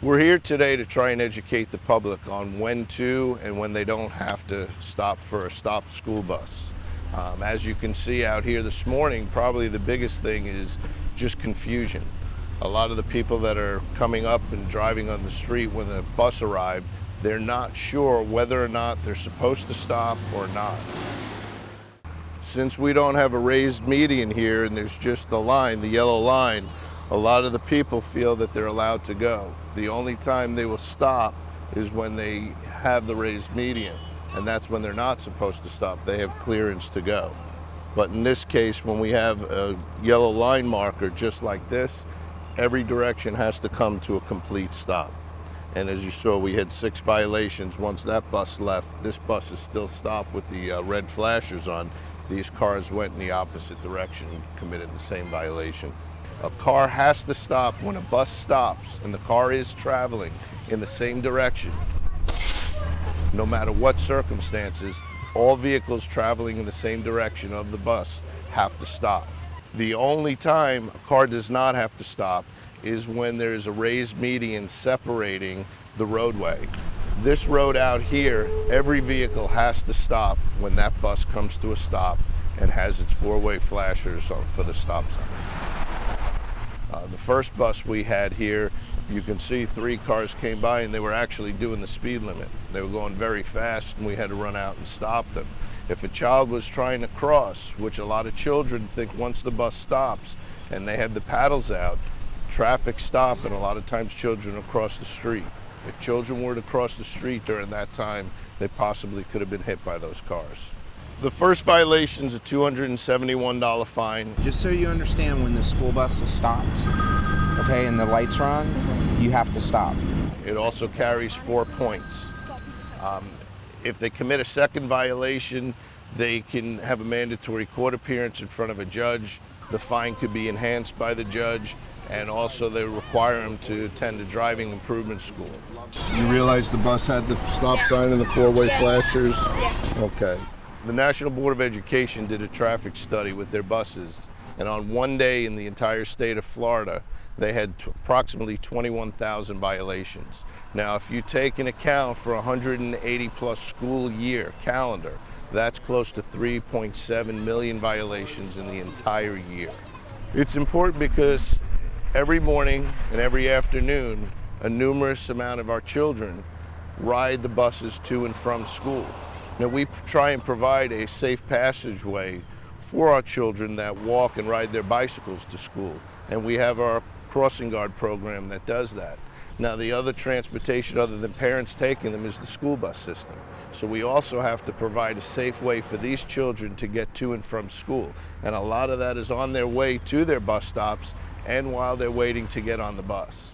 We're here today to try and educate the public on when to and when they don't have to stop for a stopped school bus. As you can see out here this morning, probably the biggest thing is just confusion. A lot of the people that are coming up and driving on the street when the bus arrived, they're not sure whether or not they're supposed to stop or not. Since we don't have a raised median here and there's just the line, the yellow line, a lot of the people feel that they're allowed to go. The only time they will stop is when they have the raised median, and that's when they're not supposed to stop. They have clearance to go. But in this case, when we have a yellow line marker just like this, every direction has to come to a complete stop. And as you saw, we had 6 violations. Once that bus left, this bus is still stopped with the red flashers on. These cars went in the opposite direction and committed the same violation. A car has to stop when a bus stops and the car is traveling in the same direction. No matter what circumstances, all vehicles traveling in the same direction of the bus have to stop. The only time a car does not have to stop is when there is a raised median separating the roadway. This road out here, every vehicle has to stop when that bus comes to a stop and has its 4-way flashers on for the stop sign. The first bus we had here, you can see 3 cars came by and they were actually doing the speed limit. They were going very fast and we had to run out and stop them. If a child was trying to cross, which a lot of children think once the bus stops and they have the paddles out, traffic stop and a lot of times children will cross the street. If children were to cross the street during that time, they possibly could have been hit by those cars. The first violation is a $271 fine. Just so you understand, when the school bus is stopped, okay, and the lights are on, you have to stop. It also carries 4 points. If they commit a second violation, they can have a mandatory court appearance in front of a judge. The fine could be enhanced by the judge, and also they require them to attend a driving improvement school. You realize the bus had the stop sign and the 4-way flashers? Yeah. Okay. The National Board of Education did a traffic study with their buses, and on one day in the entire state of Florida, they had approximately 21,000 violations. Now, if you take an account for 180 plus school year calendar, that's close to 3.7 million violations in the entire year. It's important because every morning and every afternoon, a numerous amount of our children ride the buses to and from school. Now, we try and provide a safe passageway for our children that walk and ride their bicycles to school. And we have our crossing guard program that does that. Now, the other transportation other than parents taking them is the school bus system. So we also have to provide a safe way for these children to get to and from school. And a lot of that is on their way to their bus stops and while they're waiting to get on the bus.